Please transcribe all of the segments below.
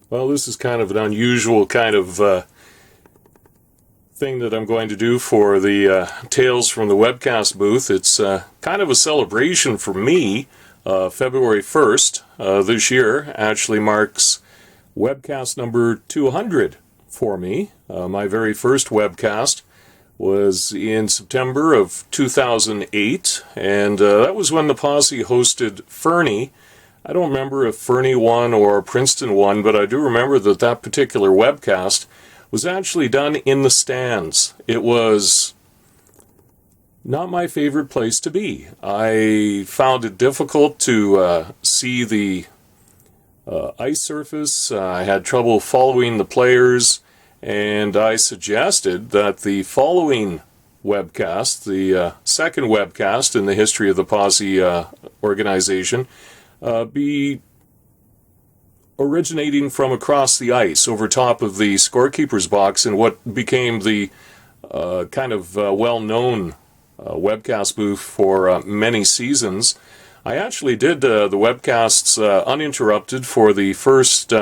Well, this is kind of an unusual kind of thing that I'm going to do for the Tales from the Webcast booth. It's kind of a celebration for me. February 1st this year actually marks webcast number 200 for me. My very first webcast was in September of 2008, and that was when the Posse hosted Fernie. I don't remember if Fernie won or Princeton won, but I do remember that that particular webcast was actually done in the stands. It was not my favorite place to be. I found it difficult to see the ice surface. I had trouble following the players, and I suggested that the following webcast, the second webcast in the history of the Posse organization, be originating from across the ice over top of the scorekeeper's box in what became the kind of well-known webcast booth for many seasons. I actually did the webcasts uninterrupted for the first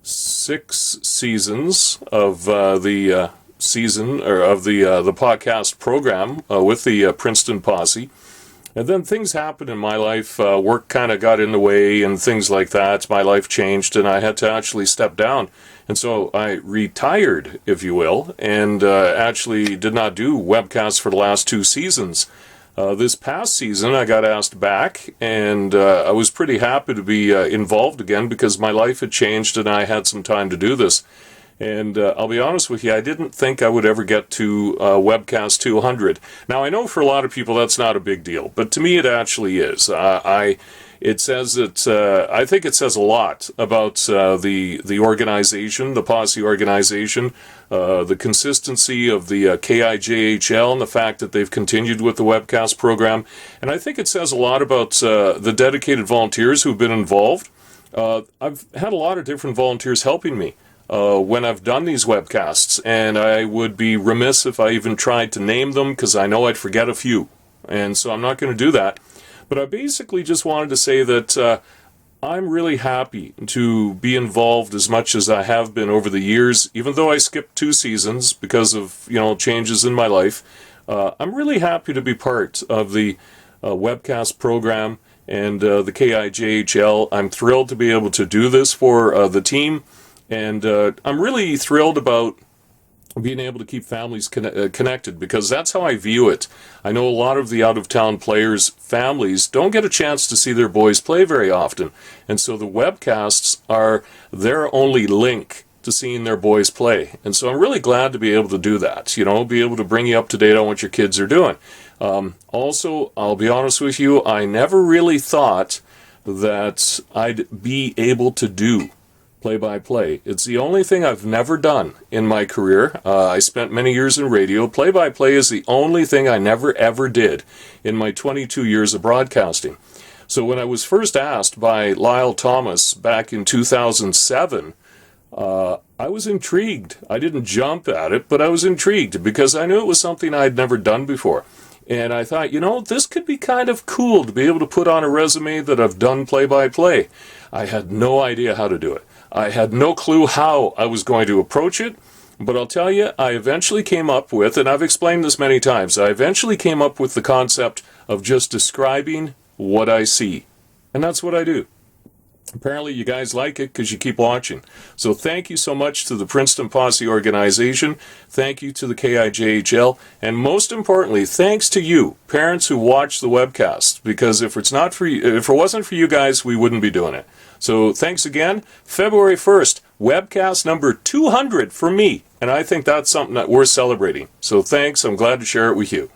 6 seasons of the season or of the podcast program with the Princeton Posse. And then things happened in my life. Work kind of got in the way and things like that. My life changed and I had to actually step down. And so I retired, if you will, and actually did not do webcasts for the last 2 seasons. This past season I got asked back, and I was pretty happy to be involved again because my life had changed and I had some time to do this. And I'll be honest with you, I didn't think I would ever get to Webcast 200. Now, I know for a lot of people that's not a big deal, but to me it actually is. It says that I think it says a lot about the organization, the Posse organization, the consistency of the KIJHL, and the fact that they've continued with the webcast program. And I think it says a lot about the dedicated volunteers who've been involved. I've had a lot of different volunteers helping me when I've done these webcasts, and I would be remiss if I even tried to name them because I know I'd forget a few, and so I'm not going to do that. But I basically just wanted to say that I'm really happy to be involved as much as I have been over the years, even though I skipped 2 seasons because of changes in my life. I'm really happy to be part of the webcast program and the KIJHL. I'm thrilled to be able to do this for the team. And I'm really thrilled about being able to keep families connected because that's how I view it. I know a lot of the out-of-town players' families don't get a chance to see their boys play very often. And so the webcasts are their only link to seeing their boys play. And so I'm really glad to be able to do that, be able to bring you up to date on what your kids are doing. Also, I'll be honest with you, I never really thought that I'd be able to do play-by-play. It's the only thing I've never done in my career. I spent many years in radio. Play-by-play is the only thing I never ever did in my 22 years of broadcasting. So when I was first asked by Lyle Thomas back in 2007, I was intrigued. I didn't jump at it, but I was intrigued because I knew it was something I'd never done before. And I thought, this could be kind of cool to be able to put on a resume that I've done play-by-play. I had no idea how to do it. I had no clue how I was going to approach it, but I'll tell you, I eventually came up with, and I've explained this many times, I eventually came up with the concept of just describing what I see. And that's what I do. Apparently you guys like it because you keep watching. So thank you so much to the Princeton Posse organization. Thank you to the KIJHL. And most importantly, thanks to you, parents who watch the webcast. Because if it wasn't for you guys, we wouldn't be doing it. So thanks again. February 1st, webcast number 200 for me. And I think that's something that we're celebrating. So thanks. I'm glad to share it with you.